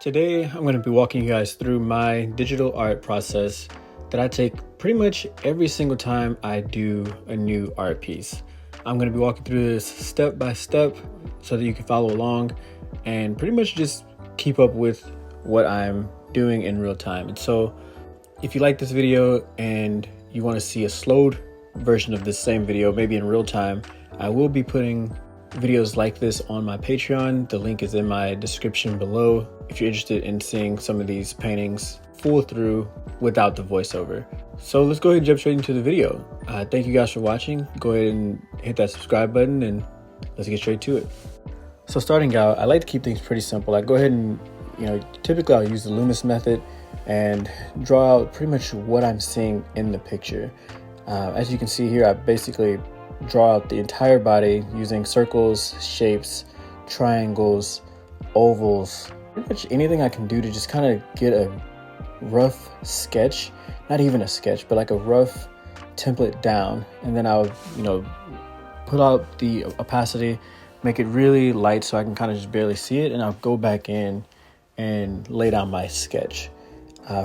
Today, I'm going to be walking you guys through my digital art process that I take pretty much every single time I do a new art piece. I'm going to be walking through this step by step so that you can follow along and pretty much just keep up with what I'm doing in real time. And so if you like this video and you want to see a slowed version of this same video, maybe in real time, I will be putting videos like this on my Patreon. The link is in my description below if you're interested in seeing some of these paintings full through without the voiceover. So let's go ahead and jump straight into the video. Thank you guys for watching. Go ahead and hit that subscribe button and let's get straight to it. So starting out, I like to keep things pretty simple. I go ahead and, typically I'll use the Loomis method and draw out pretty much what I'm seeing in the picture. As you can see here, I basically draw out the entire body using circles, shapes, triangles, ovals, pretty much anything I can do to just kind of get a rough sketch, not even a sketch, but like a rough template down. And then I'll, put out the opacity, make it really light so I can kind of just barely see it. And I'll go back in and lay down my sketch.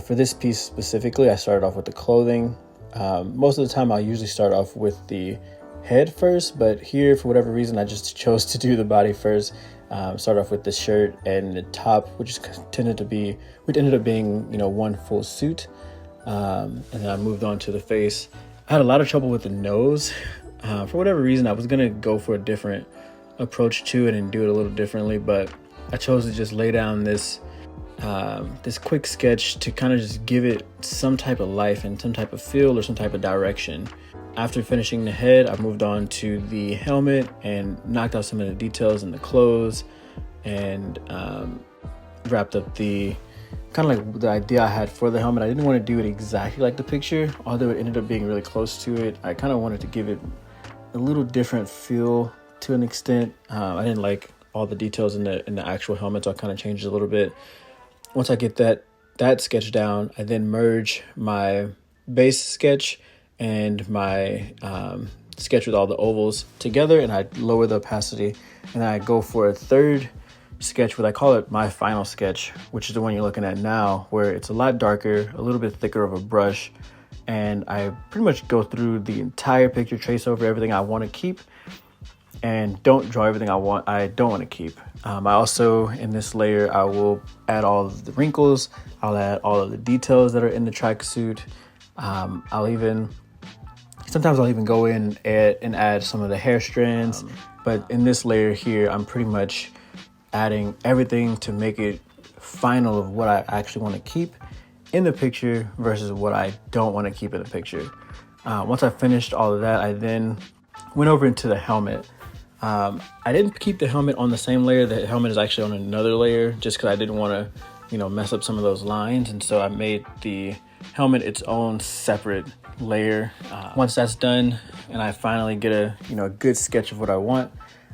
For this piece specifically, I started off with the clothing. Most of the time I'll usually start off with the head first, but here for whatever reason I just chose to do the body first. Start off with the shirt and the top, which ended up being one full suit, and then I moved on to the face. I had a lot of trouble with the nose. For whatever reason I was gonna go for a different approach to it and do it a little differently, but I chose to just lay down this quick sketch to kind of just give it some type of life and some type of feel or some type of direction. After finishing the head, I moved on to the helmet and knocked out some of the details in the clothes and wrapped up the kind of like the idea I had for the helmet. I didn't want to do it exactly like the picture, although it ended up being really close to it. I kind of wanted to give it a little different feel to an extent. I didn't like all the details in the actual helmet, so I kind of changed it a little bit. Once I get that sketch down, I then merge my base sketch and my sketch with all the ovals together, and I lower the opacity, and then I go for a third sketch, what I call it my final sketch, which is the one you're looking at now, where it's a lot darker, a little bit thicker of a brush, and I pretty much go through the entire picture, trace over everything I want to keep, and don't draw everything I don't want to keep. I also, in this layer, I will add all of the wrinkles, I'll add all of the details that are in the tracksuit. Sometimes I'll even go in and add some of the hair strands, but in this layer here, I'm pretty much adding everything to make it final of what I actually want to keep in the picture versus what I don't want to keep in the picture. Once I finished all of that, I then went over into the helmet. I didn't keep the helmet on the same layer. The helmet is actually on another layer just because I didn't want to, mess up some of those lines. And so I made the helmet its own separate layer. Once that's done and I finally get a good sketch of what I want,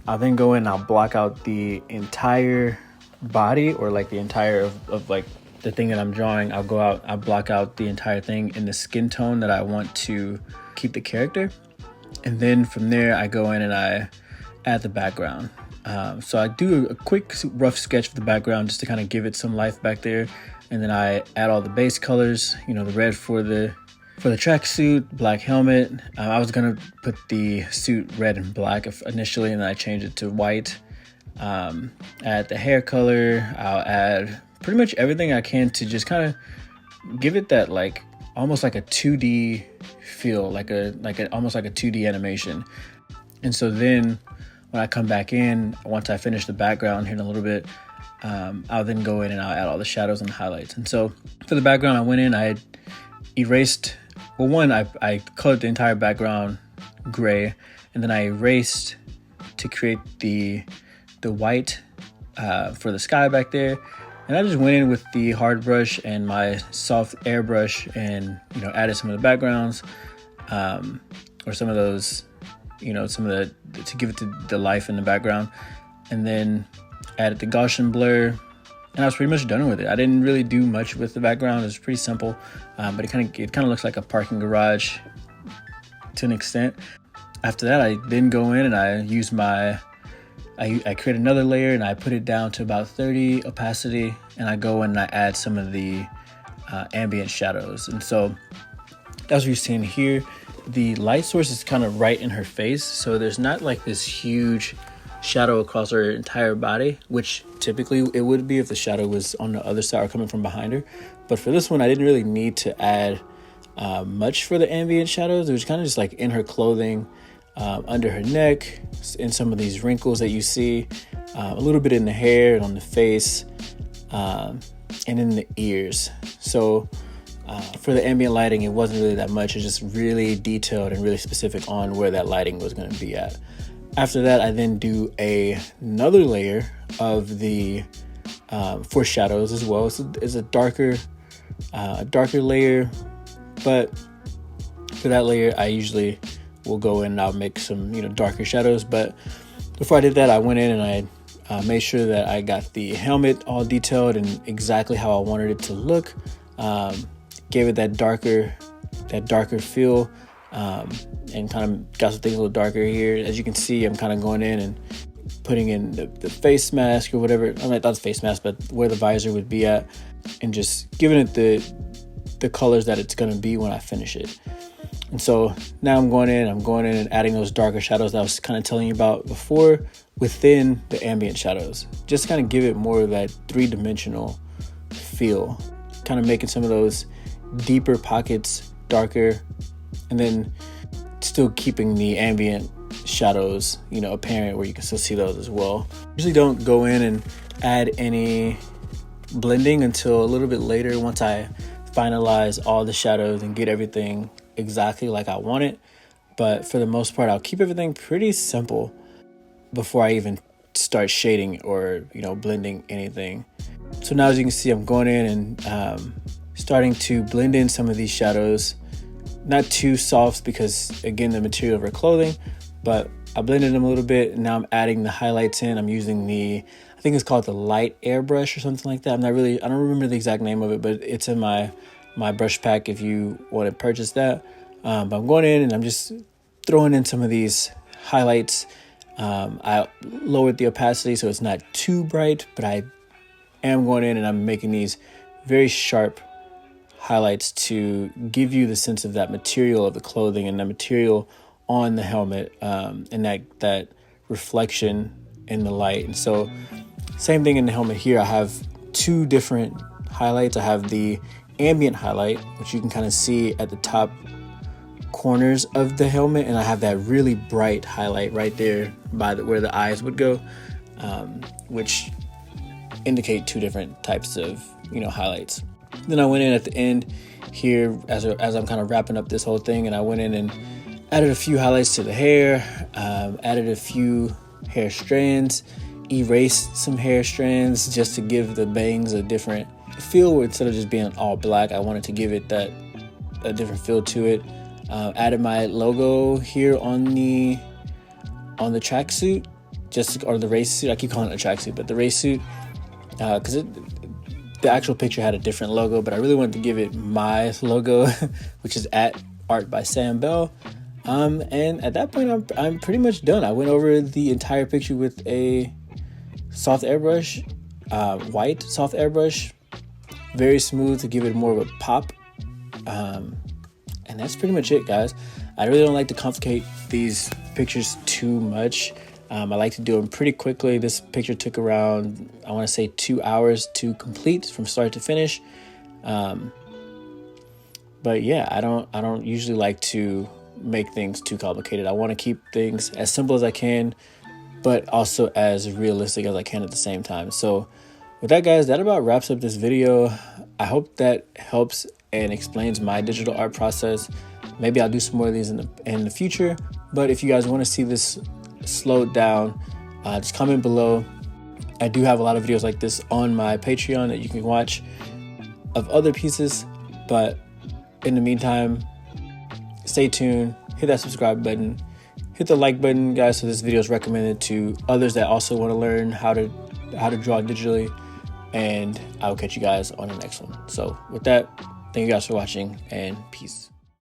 I'll then go in and I'll block out the entire body, or like the entire of like the thing that I'm drawing. I'll go out, I'll block out the entire thing in the skin tone that I want to keep the character. And then from there I go in and I add the background. So I do a quick rough sketch of the background just to kind of give it some life back there. And then I add all the base colors, the red for the tracksuit, black helmet. I was gonna put the suit red and black initially, and then I changed it to white. Add the hair color. I'll add pretty much everything I can to just kind of give it that like almost like a 2D feel, almost like a 2D animation. And so then when I come back in, once I finish the background here in a little bit, I'll then go in and I'll add all the shadows and highlights. And so for the background, I went in, I erased, I colored the entire background gray, and then I erased to create the white for the sky back there. And I just went in with the hard brush and my soft airbrush and, added some of the backgrounds, or some of those, to give it the life in the background. And then added the Gaussian blur, and I was pretty much done with it. I didn't really do much with the background. It was pretty simple, but it kind of looks like a parking garage to an extent. After that, I then go in and I use my I create another layer and I put it down to about 30 opacity, and I go in and I add some of the ambient shadows. And so as we're seeing here, the light source is kind of right in her face, so there's not like this huge shadow across her entire body, which typically it would be if the shadow was on the other side or coming from behind her. But for this one, I didn't really need to add much for the ambient shadows. It was kind of just like in her clothing, under her neck, in some of these wrinkles that you see, a little bit in the hair and on the face, and in the ears. So for the ambient lighting, it wasn't really that much. It's just really detailed and really specific on where that lighting was going to be at. After that, I then do another layer of the foreshadows as well. It's a darker layer, but for that layer, I usually will go in and I'll make some darker shadows. But before I did that, I went in and I made sure that I got the helmet all detailed and exactly how I wanted it to look. Gave it that darker feel, and kind of got some things a little darker here. As you can see, I'm kind of going in and putting in the face mask or whatever. I mean, not the face mask, but where the visor would be at, and just giving it the colors that it's going to be when I finish it. And so now I'm going in and adding those darker shadows that I was kind of telling you about before within the ambient shadows. Just kind of give it more of that three-dimensional feel, kind of making some of those deeper pockets darker, and then still keeping the ambient shadows apparent where you can still see those as well. Usually don't go in and add any blending until a little bit later, once I finalize all the shadows and get everything exactly like I want it. But for the most part, I'll keep everything pretty simple before I even start shading or blending anything. So now, as you can see, I'm going in and starting to blend in some of these shadows. Not too soft because, again, the material of her clothing, but I blended them a little bit, and now I'm adding the highlights in. I'm using I think it's called the light airbrush or something like that. I don't remember the exact name of it, but it's in my brush pack if you want to purchase that. But I'm going in and I'm just throwing in some of these highlights. I lowered the opacity so it's not too bright, but I am going in and I'm making these very sharp highlights to give you the sense of that material of the clothing and the material on the helmet, and that reflection in the light. And so same thing in the helmet here. I have two different highlights. I have the ambient highlight, which you can kind of see at the top corners of the helmet, and I have that really bright highlight right there by where the eyes would go, which indicate two different types of highlights. Then I went in at the end here as I'm kind of wrapping up this whole thing, and I went in and added a few highlights to the hair, added a few hair strands, erased some hair strands just to give the bangs a different feel, where instead of just being all black, I wanted to give it a different feel to it. Added my logo here on the tracksuit, or the race suit. I keep calling it a tracksuit, but the race suit, because the actual picture had a different logo, but I really wanted to give it my logo, which is @Art by Sam Bell. And at that point, I'm pretty much done. I went over the entire picture with a soft airbrush, white soft airbrush, very smooth to give it more of a pop. And that's pretty much it, guys. I really don't like to complicate these pictures too much. I like to do them pretty quickly. This picture took around, I want to say, 2 hours to complete from start to finish. But yeah, I don't usually like to make things too complicated. I want to keep things as simple as I can, but also as realistic as I can at the same time. So with that, guys, that about wraps up this video. I hope that helps and explains my digital art process. Maybe I'll do some more of these in the future. But if you guys want to see this slowed down, just comment below. I do have a lot of videos like this on my Patreon that you can watch of other pieces. But in the meantime, stay tuned, hit that subscribe button, hit the like button, guys, so this video is recommended to others that also want to learn how to draw digitally. And I'll catch you guys on the next one. So with that, thank you guys for watching, and peace.